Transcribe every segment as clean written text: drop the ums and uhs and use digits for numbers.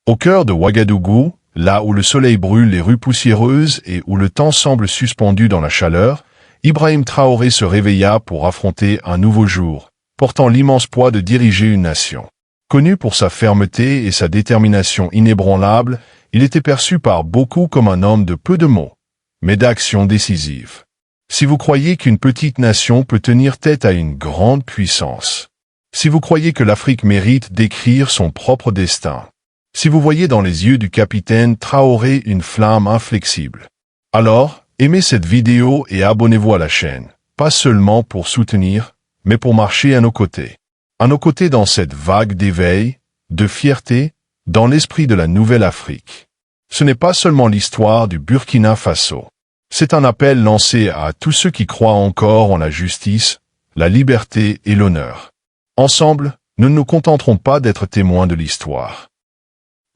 Au cœur de Ouagadougou, là où le soleil brûle les rues poussiéreuses et où le temps semble suspendu dans la chaleur, Ibrahim Traoré se réveilla pour affronter un nouveau jour, portant l'immense poids de diriger une nation. Connu pour sa fermeté et sa détermination inébranlable, il était perçu par beaucoup comme un homme de peu de mots, mais d'actions décisives. Si vous croyez qu'une petite nation peut tenir tête à une grande puissance, si vous croyez que l'Afrique mérite d'écrire son propre destin, si vous voyez dans les yeux du capitaine Traoré une flamme inflexible, alors, aimez cette vidéo et abonnez-vous à la chaîne, pas seulement pour soutenir, mais pour marcher à nos côtés. À nos côtés dans cette vague d'éveil, de fierté, dans l'esprit de la nouvelle Afrique. Ce n'est pas seulement l'histoire du Burkina Faso. C'est un appel lancé à tous ceux qui croient encore en la justice, la liberté et l'honneur. Ensemble, nous ne nous contenterons pas d'être témoins de l'histoire.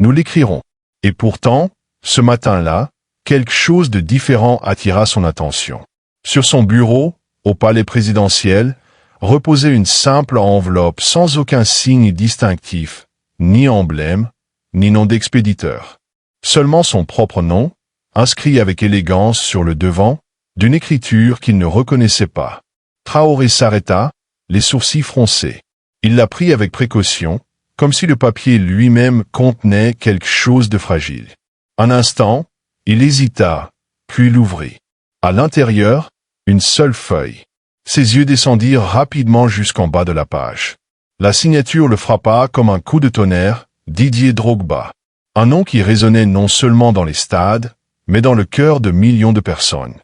Nous l'écrirons. Et pourtant, ce matin-là, quelque chose de différent attira son attention. Sur son bureau, au palais présidentiel, reposait une simple enveloppe sans aucun signe distinctif, ni emblème, ni nom d'expéditeur. Seulement son propre nom, inscrit avec élégance sur le devant, d'une écriture qu'il ne reconnaissait pas. Traoré s'arrêta, les sourcils froncés. Il la prit avec précaution, comme si le papier lui-même contenait quelque chose de fragile. Un instant, il hésita, puis l'ouvrit. À l'intérieur, une seule feuille. Ses yeux descendirent rapidement jusqu'en bas de la page. La signature le frappa comme un coup de tonnerre, Didier Drogba. Un nom qui résonnait non seulement dans les stades, mais dans le cœur de millions de personnes.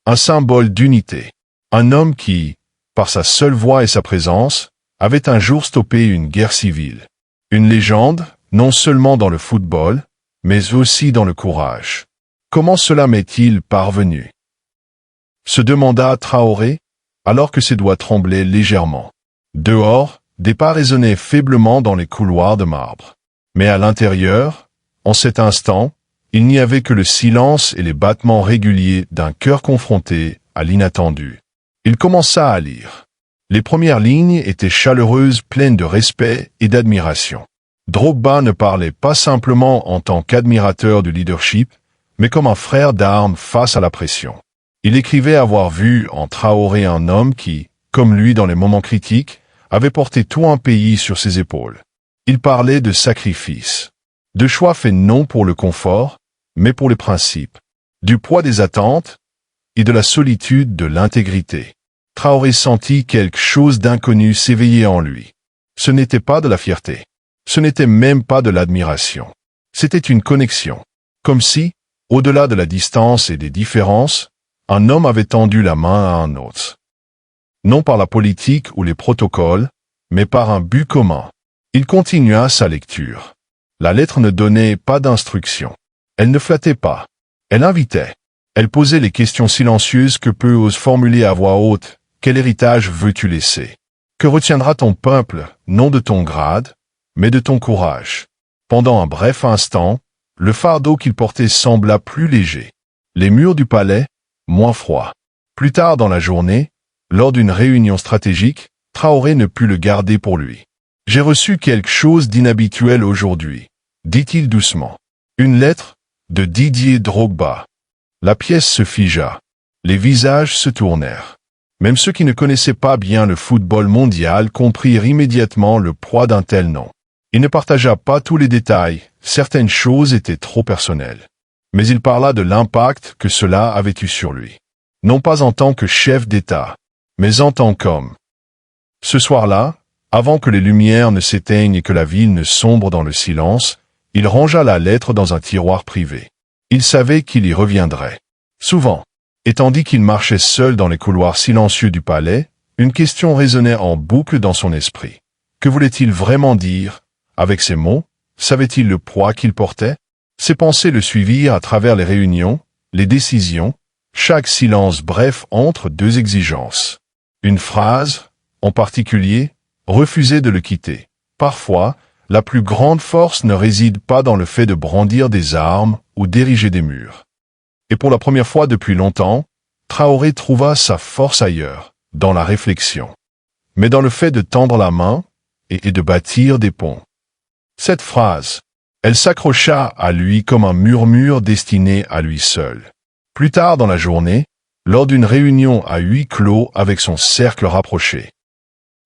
Un symbole d'unité. Un homme qui, par sa seule voix et sa présence, avait un jour stoppé une guerre civile. Une légende, non seulement dans le football, mais aussi dans le courage. Comment cela m'est-il parvenu? Se demanda Traoré, alors que ses doigts tremblaient légèrement. Dehors, des pas résonnaient faiblement dans les couloirs de marbre. Mais à l'intérieur, en cet instant, il n'y avait que le silence et les battements réguliers d'un cœur confronté à l'inattendu. Il commença à lire. Les premières lignes étaient chaleureuses, pleines de respect et d'admiration. Drogba ne parlait pas simplement en tant qu'admirateur du leadership, mais comme un frère d'armes face à la pression. Il écrivait avoir vu en Traoré un homme qui, comme lui dans les moments critiques, avait porté tout un pays sur ses épaules. Il parlait de sacrifice, de choix faits non pour le confort, mais pour les principes, du poids des attentes et de la solitude de l'intégrité. Traoré sentit quelque chose d'inconnu s'éveiller en lui. Ce n'était pas de la fierté. Ce n'était même pas de l'admiration. C'était une connexion. Comme si, au-delà de la distance et des différences, un homme avait tendu la main à un autre. Non par la politique ou les protocoles, mais par un but commun. Il continua sa lecture. La lettre ne donnait pas d'instruction. Elle ne flattait pas. Elle invitait. Elle posait les questions silencieuses que peu osent formuler à voix haute. Quel héritage veux-tu laisser? Que retiendra ton peuple, non de ton grade, mais de ton courage? Pendant un bref instant, le fardeau qu'il portait sembla plus léger. Les murs du palais, moins froids. Plus tard dans la journée, lors d'une réunion stratégique, Traoré ne put le garder pour lui. « J'ai reçu quelque chose d'inhabituel aujourd'hui », dit-il doucement. Une lettre de Didier Drogba. La pièce se figea. Les visages se tournèrent. Même ceux qui ne connaissaient pas bien le football mondial comprirent immédiatement le poids d'un tel nom. Il ne partagea pas tous les détails, certaines choses étaient trop personnelles. Mais il parla de l'impact que cela avait eu sur lui. Non pas en tant que chef d'État, mais en tant qu'homme. Ce soir-là, avant que les lumières ne s'éteignent et que la ville ne sombre dans le silence, il rangea la lettre dans un tiroir privé. Il savait qu'il y reviendrait. Souvent. Et tandis qu'il marchait seul dans les couloirs silencieux du palais, une question résonnait en boucle dans son esprit. Que voulait-il vraiment dire? Avec ces mots, savait-il le poids qu'il portait? Ses pensées le suivirent à travers les réunions, les décisions, chaque silence bref entre deux exigences. Une phrase, en particulier, refusait de le quitter. Parfois, la plus grande force ne réside pas dans le fait de brandir des armes ou d'ériger des murs. Et pour la première fois depuis longtemps, Traoré trouva sa force ailleurs, dans la réflexion, mais dans le fait de tendre la main et de bâtir des ponts. Cette phrase, Elle s'accrocha à lui comme un murmure destiné à lui seul. Plus tard dans la journée, lors d'une réunion à huis clos avec son cercle rapproché,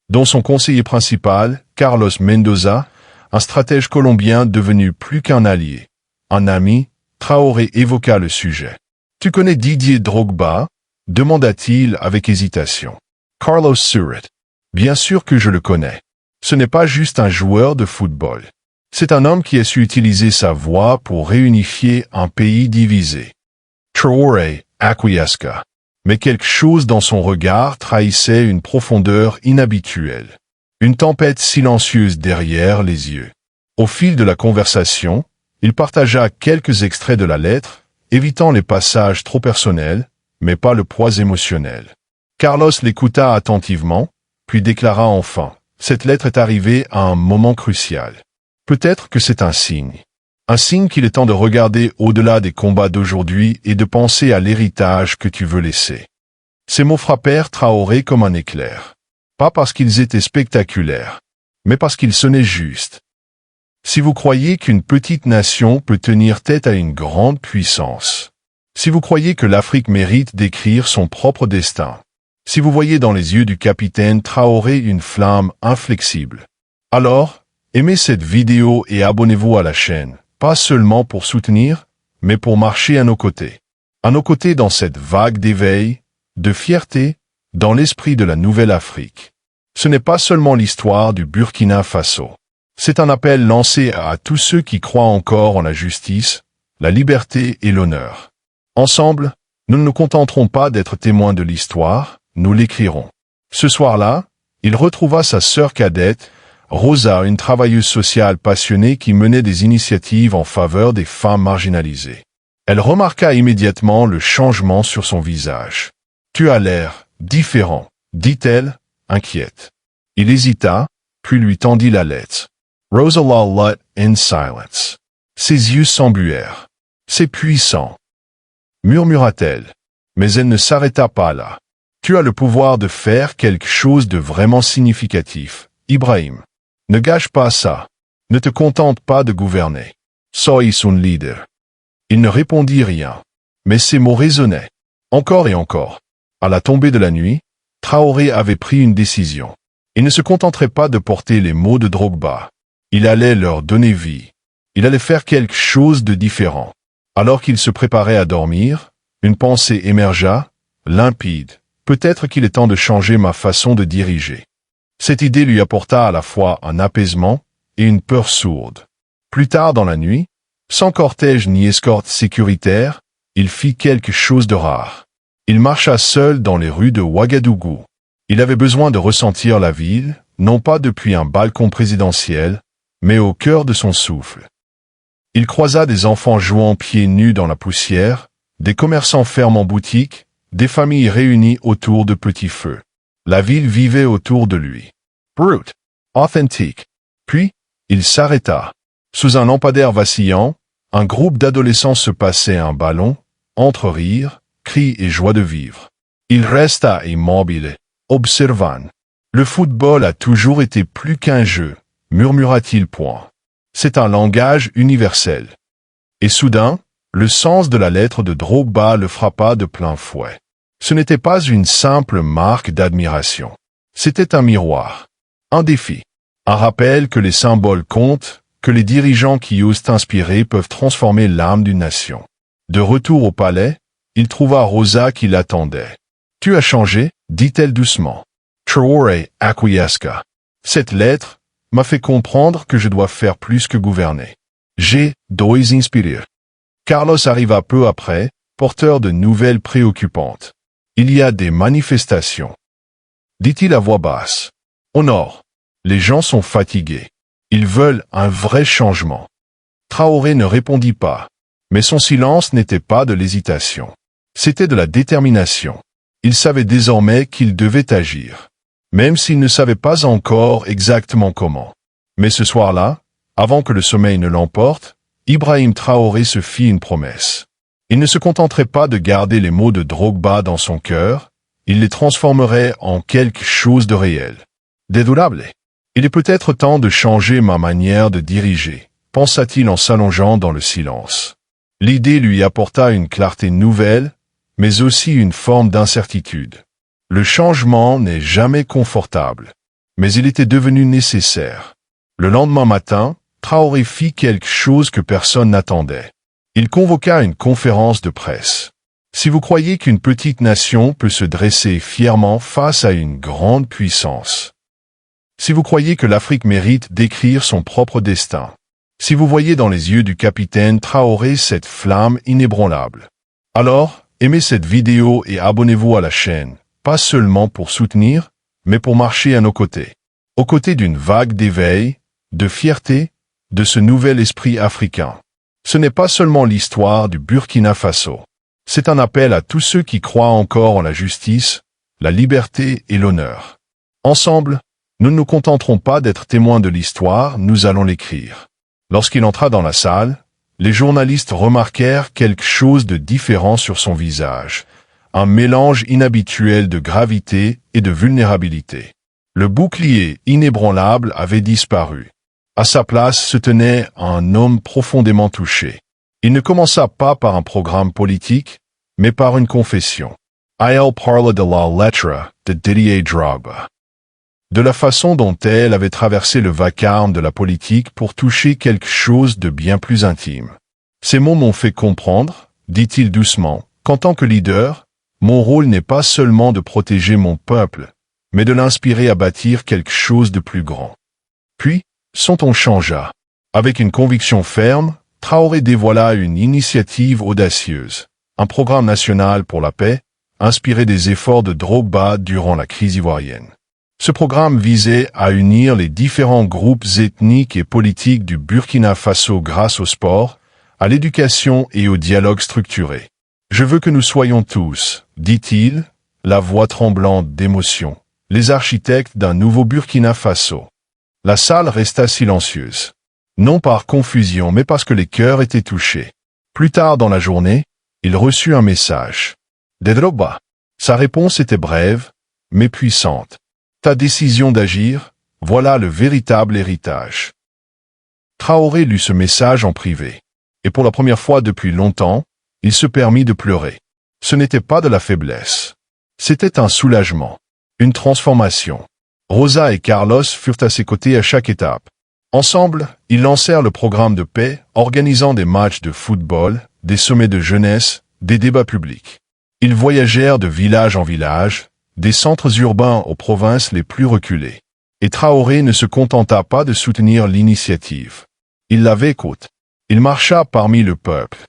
dont son conseiller principal, Carlos Mendoza, un stratège colombien devenu plus qu'un allié, un ami, Traoré évoqua le sujet. « Tu connais Didier Drogba ?» demanda-t-il avec hésitation. Carlos Suret. « Bien sûr que je le connais. Ce n'est pas juste un joueur de football. C'est un homme qui a su utiliser sa voix pour réunifier un pays divisé. » Traoré acquiesça. Mais quelque chose dans son regard trahissait une profondeur inhabituelle. Une tempête silencieuse derrière les yeux. Au fil de la conversation, il partagea quelques extraits de la lettre, évitant les passages trop personnels, mais pas le poids émotionnel. Carlos l'écouta attentivement, puis déclara enfin, « Cette lettre est arrivée à un moment crucial. Peut-être que c'est un signe. Un signe qu'il est temps de regarder au-delà des combats d'aujourd'hui et de penser à l'héritage que tu veux laisser. » Ces mots frappèrent Traoré comme un éclair. Pas parce qu'ils étaient spectaculaires, mais parce qu'ils sonnaient justes. Si vous croyez qu'une petite nation peut tenir tête à une grande puissance, si vous croyez que l'Afrique mérite d'écrire son propre destin, si vous voyez dans les yeux du capitaine Traoré une flamme inflexible, alors, aimez cette vidéo et abonnez-vous à la chaîne, pas seulement pour soutenir, mais pour marcher à nos côtés dans cette vague d'éveil, de fierté, dans l'esprit de la nouvelle Afrique. Ce n'est pas seulement l'histoire du Burkina Faso. C'est un appel lancé à tous ceux qui croient encore en la justice, la liberté et l'honneur. Ensemble, nous ne nous contenterons pas d'être témoins de l'histoire, nous l'écrirons. Ce soir-là, il retrouva sa sœur cadette, Rosa, une travailleuse sociale passionnée qui menait des initiatives en faveur des femmes marginalisées. Elle remarqua immédiatement le changement sur son visage. « Tu as l'air différent », dit-elle, inquiète. Il hésita, puis lui tendit la lettre. Rosa la lut in silence. Ses yeux s'embuèrent. « C'est puissant », murmura-t-elle. Mais elle ne s'arrêta pas là. « Tu as le pouvoir de faire quelque chose de vraiment significatif, Ibrahim. Ne gâche pas ça. Ne te contente pas de gouverner. Sois son leader. » Il ne répondit rien. Mais ses mots résonnaient. Encore et encore. À la tombée de la nuit, Traoré avait pris une décision. Il ne se contenterait pas de porter les mots de Drogba. Il allait leur donner vie. Il allait faire quelque chose de différent. Alors qu'il se préparait à dormir, une pensée émergea, limpide. Peut-être qu'il est temps de changer ma façon de diriger. Cette idée lui apporta à la fois un apaisement et une peur sourde. Plus tard dans la nuit, sans cortège ni escorte sécuritaire, il fit quelque chose de rare. Il marcha seul dans les rues de Ouagadougou. Il avait besoin de ressentir la ville, non pas depuis un balcon présidentiel, mais au cœur de son souffle. Il croisa des enfants jouant pieds nus dans la poussière, des commerçants fermant boutique, des familles réunies autour de petits feux. La ville vivait autour de lui. Brut, authentique. Puis, il s'arrêta. Sous un lampadaire vacillant, un groupe d'adolescents se passait un ballon, entre rires, cris et joie de vivre. Il resta immobile, observant. Le football a toujours été plus qu'un jeu, murmura-t-il point. C'est un langage universel. Et soudain, le sens de la lettre de Drogba le frappa de plein fouet. Ce n'était pas une simple marque d'admiration. C'était un miroir. Un défi. Un rappel que les symboles comptent, que les dirigeants qui osent inspirer peuvent transformer l'âme d'une nation. De retour au palais, il trouva Rosa qui l'attendait. « Tu as changé » dit-elle doucement. Traoré acquiesça. « Cette lettre m'a fait comprendre que je dois faire plus que gouverner. Dois inspirer. » Carlos arriva peu après, porteur de nouvelles préoccupantes. « Il y a des manifestations. » dit-il à voix basse. « Au nord, les gens sont fatigués. Ils veulent un vrai changement. » Traoré ne répondit pas, mais son silence n'était pas de l'hésitation. C'était de la détermination. Il savait désormais qu'il devait agir, même s'il ne savait pas encore exactement comment. Mais ce soir-là, avant que le sommeil ne l'emporte, Ibrahim Traoré se fit une promesse. Il ne se contenterait pas de garder les mots de Drogba dans son cœur, il les transformerait en quelque chose de réel. Dédurable. Il est peut-être temps de changer ma manière de diriger, pensa-t-il en s'allongeant dans le silence. L'idée lui apporta une clarté nouvelle, mais aussi une forme d'incertitude. Le changement n'est jamais confortable, mais il était devenu nécessaire. Le lendemain matin, Traoré fit quelque chose que personne n'attendait. Il convoqua une conférence de presse. Si vous croyez qu'une petite nation peut se dresser fièrement face à une grande puissance, si vous croyez que l'Afrique mérite d'écrire son propre destin, si vous voyez dans les yeux du capitaine Traoré cette flamme inébranlable, alors, aimez cette vidéo et abonnez-vous à la chaîne, pas seulement pour soutenir, mais pour marcher à nos côtés. Aux côtés d'une vague d'éveil, de fierté, de ce nouvel esprit africain. Ce n'est pas seulement l'histoire du Burkina Faso. C'est un appel à tous ceux qui croient encore en la justice, la liberté et l'honneur. Ensemble, nous ne nous contenterons pas d'être témoins de l'histoire, nous allons l'écrire. Lorsqu'il entra dans la salle, les journalistes remarquèrent quelque chose de différent sur son visage, un mélange inhabituel de gravité et de vulnérabilité. Le bouclier inébranlable avait disparu. À sa place se tenait un homme profondément touché. Il ne commença pas par un programme politique, mais par une confession. Il parla de la lettre de Didier Drogba. De la façon dont elle avait traversé le vacarme de la politique pour toucher quelque chose de bien plus intime. Ces mots m'ont fait comprendre, dit-il doucement, qu'en tant que leader, mon rôle n'est pas seulement de protéger mon peuple, mais de l'inspirer à bâtir quelque chose de plus grand. Puis, son ton changea. Avec une conviction ferme, Traoré dévoila une initiative audacieuse, un programme national pour la paix, inspiré des efforts de Drogba durant la crise ivoirienne. Ce programme visait à unir les différents groupes ethniques et politiques du Burkina Faso grâce au sport, à l'éducation et au dialogue structuré. Je veux que nous soyons tous, dit-il, la voix tremblante d'émotion, les architectes d'un nouveau Burkina Faso. La salle resta silencieuse. Non par confusion, mais parce que les cœurs étaient touchés. Plus tard dans la journée, il reçut un message. De Drogba. Sa réponse était brève, mais puissante. Ta décision d'agir, voilà le véritable héritage. Traoré lut ce message en privé. Et pour la première fois depuis longtemps, il se permit de pleurer. Ce n'était pas de la faiblesse. C'était un soulagement. Une transformation. Rosa et Carlos furent à ses côtés à chaque étape. Ensemble, ils lancèrent le programme de paix, organisant des matchs de football, des sommets de jeunesse, des débats publics. Ils voyagèrent de village en village, des centres urbains aux provinces les plus reculées. Et Traoré ne se contenta pas de soutenir l'initiative. Il l'avait écoute. Il marcha parmi le peuple,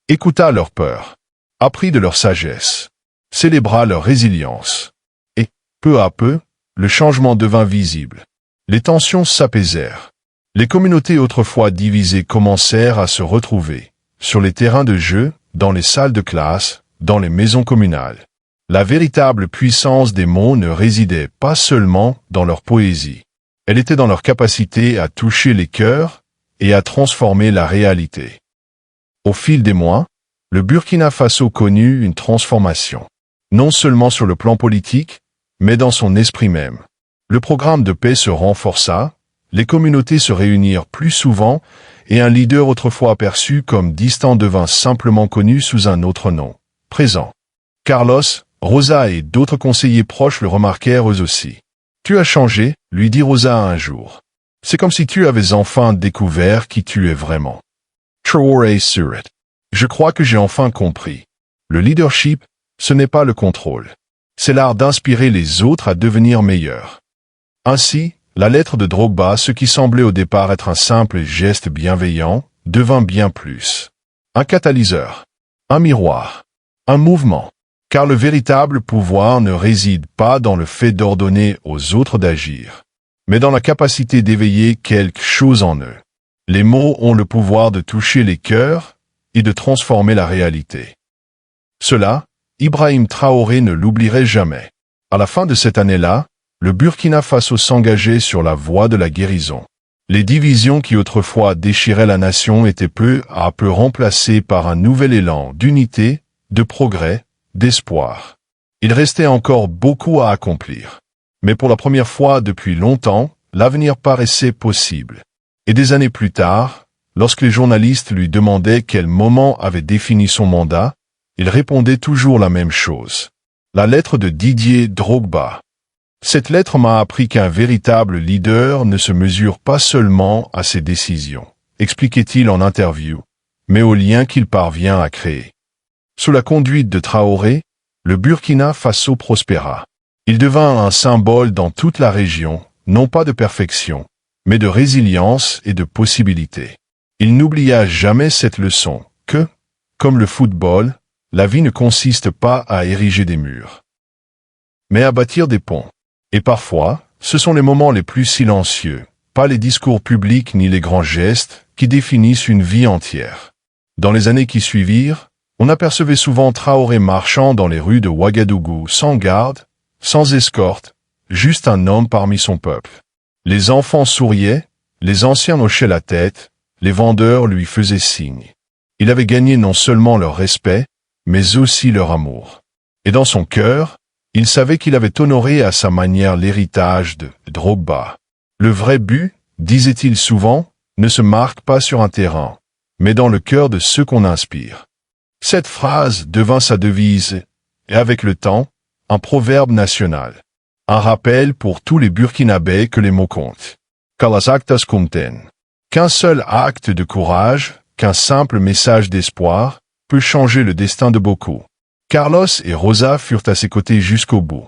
écouta leurs peurs, apprit de leur sagesse, célébra leur résilience. Et, peu à peu, le changement devint visible. Les tensions s'apaisèrent. Les communautés autrefois divisées commencèrent à se retrouver, sur les terrains de jeu, dans les salles de classe, dans les maisons communales. La véritable puissance des mots ne résidait pas seulement dans leur poésie. Elle était dans leur capacité à toucher les cœurs et à transformer la réalité. Au fil des mois, le Burkina Faso connut une transformation. Non seulement sur le plan politique, mais dans son esprit même. Le programme de paix se renforça, les communautés se réunirent plus souvent et un leader autrefois aperçu comme distant devint simplement connu sous un autre nom, présent. Carlos, Rosa et d'autres conseillers proches le remarquèrent eux aussi. « Tu as changé », lui dit Rosa un jour. « C'est comme si tu avais enfin découvert qui tu es vraiment. » Traoré Surit. Je crois que j'ai enfin compris. Le leadership, ce n'est pas le contrôle. C'est l'art d'inspirer les autres à devenir meilleurs. Ainsi, la lettre de Drogba, ce qui semblait au départ être un simple geste bienveillant, devint bien plus. Un catalyseur, un miroir, un mouvement. Car le véritable pouvoir ne réside pas dans le fait d'ordonner aux autres d'agir, mais dans la capacité d'éveiller quelque chose en eux. Les mots ont le pouvoir de toucher les cœurs et de transformer la réalité. Cela, Ibrahim Traoré ne l'oublierait jamais. À la fin de cette année-là, le Burkina Faso s'engageait sur la voie de la guérison. Les divisions qui autrefois déchiraient la nation étaient peu à peu remplacées par un nouvel élan d'unité, de progrès, d'espoir. Il restait encore beaucoup à accomplir. Mais pour la première fois depuis longtemps, l'avenir paraissait possible. Et des années plus tard, Lorsque les journalistes lui demandaient quel moment avait défini son mandat, il répondait toujours la même chose. La lettre de Didier Drogba. Cette lettre m'a appris qu'un véritable leader ne se mesure pas seulement à ses décisions, expliquait-il en interview, mais au lien qu'il parvient à créer. Sous la conduite de Traoré, le Burkina Faso prospéra. Il devint un symbole dans toute la région, non pas de perfection, mais de résilience et de possibilité. Il n'oublia jamais cette leçon, que, comme le football, la vie ne consiste pas à ériger des murs, mais à bâtir des ponts. Et parfois, ce sont les moments les plus silencieux, pas les discours publics ni les grands gestes, qui définissent une vie entière. Dans les années qui suivirent, on apercevait souvent Traoré marchant dans les rues de Ouagadougou sans garde, sans escorte, juste un homme parmi son peuple. Les enfants souriaient, les anciens hochaient la tête, les vendeurs lui faisaient signe. Il avait gagné non seulement leur respect, mais aussi leur amour. Et dans son cœur, il savait qu'il avait honoré à sa manière l'héritage de Drogba. Le vrai but, disait-il souvent, ne se marque pas sur un terrain, mais dans le cœur de ceux qu'on inspire. Cette phrase devint sa devise, et avec le temps, un proverbe national. Un rappel pour tous les Burkinabés que les mots comptent. Que las actas compten. Qu'un seul acte de courage, qu'un simple message d'espoir, peut changer le destin de beaucoup. Carlos et Rosa furent à ses côtés jusqu'au bout.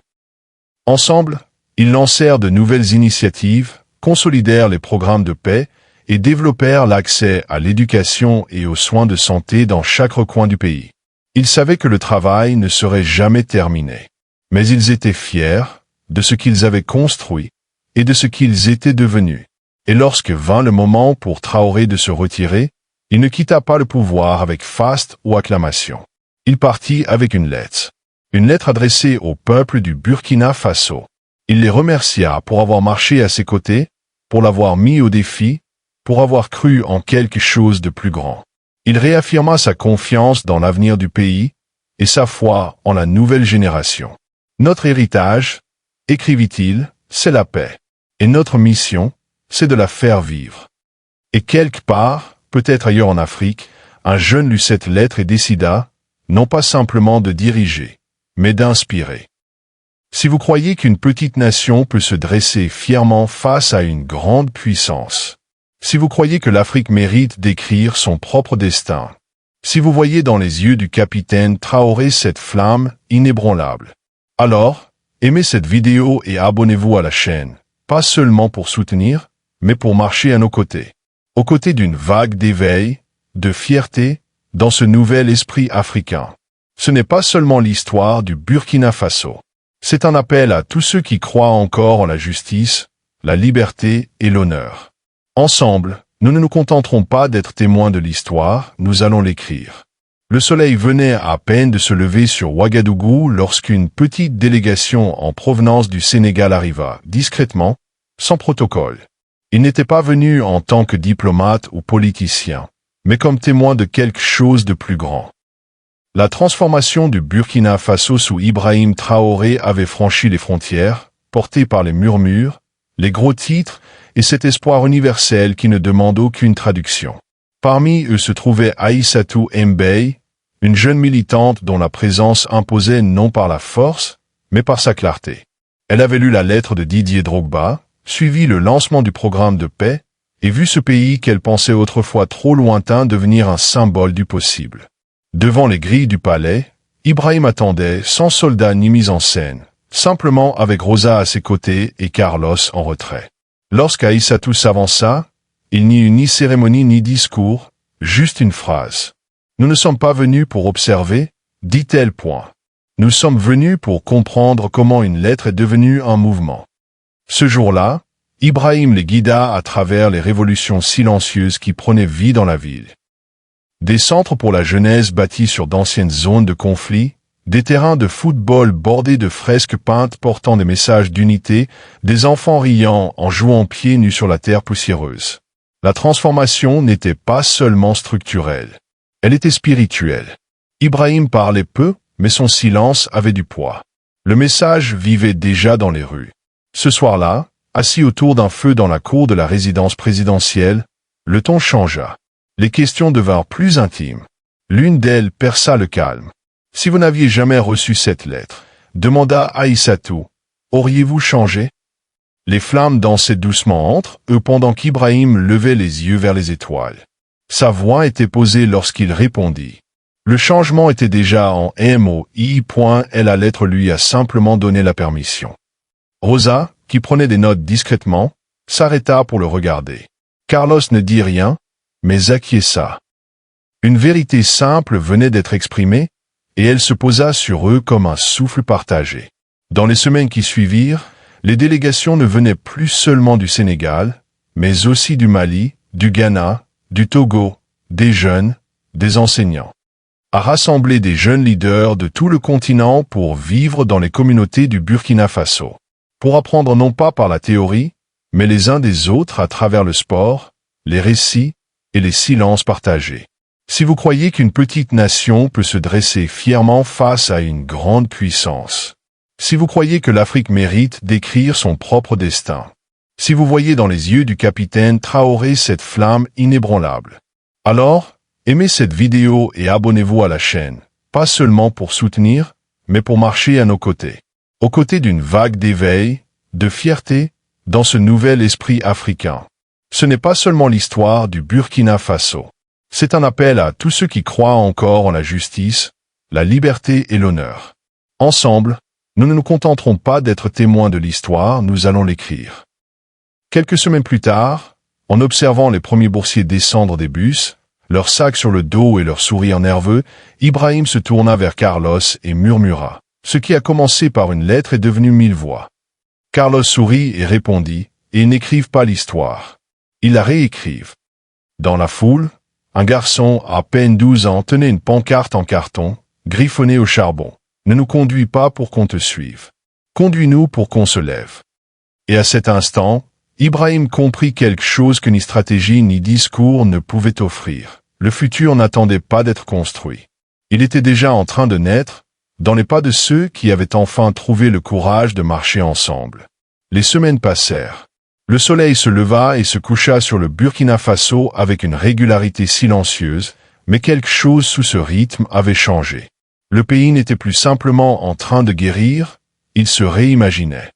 Ensemble, ils lancèrent de nouvelles initiatives, consolidèrent les programmes de paix et développèrent l'accès à l'éducation et aux soins de santé dans chaque recoin du pays. Ils savaient que le travail ne serait jamais terminé. Mais ils étaient fiers de ce qu'ils avaient construit et de ce qu'ils étaient devenus. Et lorsque vint le moment pour Traoré de se retirer, il ne quitta pas le pouvoir avec faste ou acclamation. Il partit avec une lettre adressée au peuple du Burkina Faso. Il les remercia pour avoir marché à ses côtés, pour l'avoir mis au défi, pour avoir cru en quelque chose de plus grand. Il réaffirma sa confiance dans l'avenir du pays et sa foi en la nouvelle génération. Notre héritage, écrivit-il, c'est la paix. Et notre mission, c'est de la faire vivre. Et quelque part, peut-être ailleurs en Afrique, un jeune lut cette lettre et décida, non pas simplement de diriger, mais d'inspirer. Si vous croyez qu'une petite nation peut se dresser fièrement face à une grande puissance, si vous croyez que l'Afrique mérite d'écrire son propre destin, si vous voyez dans les yeux du capitaine Traoré cette flamme inébranlable, alors, aimez cette vidéo et abonnez-vous à la chaîne, pas seulement pour soutenir, mais pour marcher à nos côtés. Aux côtés d'une vague d'éveil, de fierté, dans ce nouvel esprit africain. Ce n'est pas seulement l'histoire du Burkina Faso. C'est un appel à tous ceux qui croient encore en la justice, la liberté et l'honneur. Ensemble, nous ne nous contenterons pas d'être témoins de l'histoire, nous allons l'écrire. Le soleil venait à peine de se lever sur Ouagadougou lorsqu'une petite délégation en provenance du Sénégal arriva, discrètement, sans protocole. Il n'était pas venu en tant que diplomate ou politicien, mais comme témoin de quelque chose de plus grand. La transformation du Burkina Faso sous Ibrahim Traoré avait franchi les frontières, portée par les murmures, les gros titres et cet espoir universel qui ne demande aucune traduction. Parmi eux se trouvait Aïssatou Mbeye, une jeune militante dont la présence imposait non par la force, mais par sa clarté. Elle avait lu la lettre de Didier Drogba, suivi le lancement du programme de paix, et vu ce pays qu'elle pensait autrefois trop lointain devenir un symbole du possible. Devant les grilles du palais, Ibrahim attendait sans soldats ni mise en scène, simplement avec Rosa à ses côtés et Carlos en retrait. Lorsqu'Aïssatou s'avança, il n'y eut ni cérémonie ni discours, juste une phrase. « Nous ne sommes pas venus pour observer, dit-elle point. Nous sommes venus pour comprendre comment une lettre est devenue un mouvement. » Ce jour-là, Ibrahim les guida à travers les révolutions silencieuses qui prenaient vie dans la ville. Des centres pour la jeunesse bâtis sur d'anciennes zones de conflit, des terrains de football bordés de fresques peintes portant des messages d'unité, des enfants riant en jouant pieds nus sur la terre poussiéreuse. La transformation n'était pas seulement structurelle. Elle était spirituelle. Ibrahim parlait peu, mais son silence avait du poids. Le message vivait déjà dans les rues. Ce soir-là, assis autour d'un feu dans la cour de la résidence présidentielle, le ton changea. Les questions devinrent plus intimes. L'une d'elles perça le calme. « Si vous n'aviez jamais reçu cette lettre, demanda Aïssatou, auriez-vous changé ?» Les flammes dansaient doucement entre eux pendant qu'Ibrahim levait les yeux vers les étoiles. Sa voix était posée lorsqu'il répondit. Le changement était déjà en MOI. Et la lettre lui a simplement donné la permission. Rosa, qui prenait des notes discrètement, s'arrêta pour le regarder. Carlos ne dit rien, mais acquiesça. Une vérité simple venait d'être exprimée, et elle se posa sur eux comme un souffle partagé. Dans les semaines qui suivirent, les délégations ne venaient plus seulement du Sénégal, mais aussi du Mali, du Ghana, du Togo, des jeunes, des enseignants. À rassembler des jeunes leaders de tout le continent pour vivre dans les communautés du Burkina Faso. Pour apprendre non pas par la théorie, mais les uns des autres à travers le sport, les récits et les silences partagés. Si vous croyez qu'une petite nation peut se dresser fièrement face à une grande puissance, si vous croyez que l'Afrique mérite d'écrire son propre destin, si vous voyez dans les yeux du capitaine Traoré cette flamme inébranlable, alors, aimez cette vidéo et abonnez-vous à la chaîne, pas seulement pour soutenir, mais pour marcher à nos côtés. Aux côtés d'une vague d'éveil, de fierté, dans ce nouvel esprit africain. Ce n'est pas seulement l'histoire du Burkina Faso. C'est un appel à tous ceux qui croient encore en la justice, la liberté et l'honneur. Ensemble, nous ne nous contenterons pas d'être témoins de l'histoire, nous allons l'écrire. Quelques semaines plus tard, en observant les premiers boursiers descendre des bus, leurs sacs sur le dos et leurs sourires nerveux, Ibrahim se tourna vers Carlos et murmura. Ce qui a commencé par une lettre est devenu 1000 voix. Carlos sourit et répondit, et ils n'écrivent pas l'histoire. Ils la réécrivent. Dans la foule, un garçon à peine 12 ans tenait une pancarte en carton, griffonnée au charbon. Ne nous conduis pas pour qu'on te suive. Conduis-nous pour qu'on se lève. Et à cet instant, Ibrahim comprit quelque chose que ni stratégie ni discours ne pouvaient offrir. Le futur n'attendait pas d'être construit. Il était déjà en train de naître, dans les pas de ceux qui avaient enfin trouvé le courage de marcher ensemble. Les semaines passèrent. Le soleil se leva et se coucha sur le Burkina Faso avec une régularité silencieuse, mais quelque chose sous ce rythme avait changé. Le pays n'était plus simplement en train de guérir, il se réimaginait.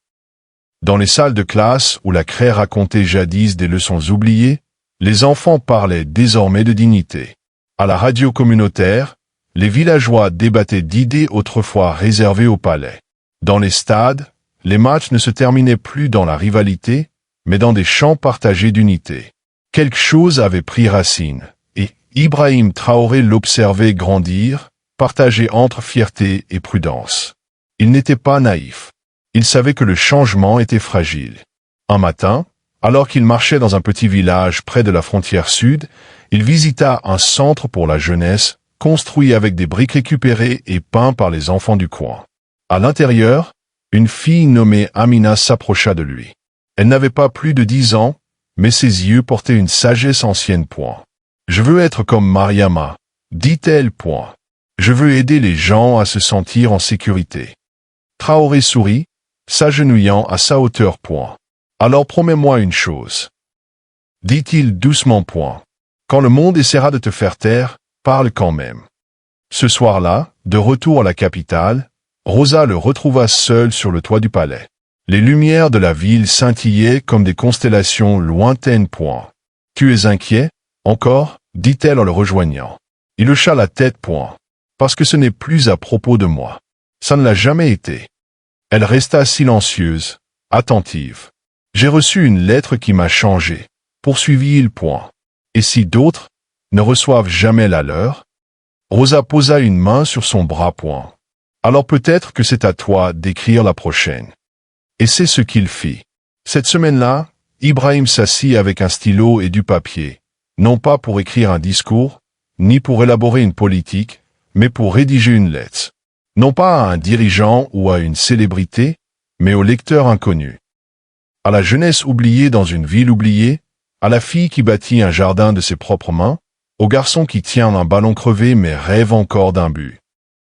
Dans les salles de classe où la craie racontait jadis des leçons oubliées, les enfants parlaient désormais de dignité. À la radio communautaire, les villageois débattaient d'idées autrefois réservées au palais. Dans les stades, les matchs ne se terminaient plus dans la rivalité, mais dans des chants partagés d'unité. Quelque chose avait pris racine, et Ibrahim Traoré l'observait grandir, partagé entre fierté et prudence. Il n'était pas naïf. Il savait que le changement était fragile. Un matin, alors qu'il marchait dans un petit village près de la frontière sud, il visita un centre pour la jeunesse, construit avec des briques récupérées et peint par les enfants du coin. À l'intérieur, une fille nommée Amina s'approcha de lui. Elle n'avait pas plus de 10 ans, mais ses yeux portaient une sagesse ancienne. Je veux être comme Mariama, dit-elle. Je veux aider les gens à se sentir en sécurité. Traoré sourit, s'agenouillant à sa hauteur. Alors promets-moi une chose. Dit-il doucement. Quand le monde essaiera de te faire taire, parle quand même. Ce soir-là, de retour à la capitale, Rosa le retrouva seul sur le toit du palais. Les lumières de la ville scintillaient comme des constellations lointaines. Tu es inquiet, encore, dit-elle en le rejoignant. Il hocha la tête. Parce que ce n'est plus à propos de moi. Ça ne l'a jamais été. Elle resta silencieuse, attentive. J'ai reçu une lettre qui m'a changé, poursuivit-il. Et si d'autres ne reçoivent jamais la leur? Rosa posa une main sur son bras. Alors peut-être que c'est à toi d'écrire la prochaine. Et c'est ce qu'il fit. Cette semaine-là, Ibrahim s'assit avec un stylo et du papier, non pas pour écrire un discours, ni pour élaborer une politique, mais pour rédiger une lettre. Non pas à un dirigeant ou à une célébrité, mais au lecteur inconnu. À la jeunesse oubliée dans une ville oubliée, à la fille qui bâtit un jardin de ses propres mains, au garçon qui tient un ballon crevé mais rêve encore d'un but.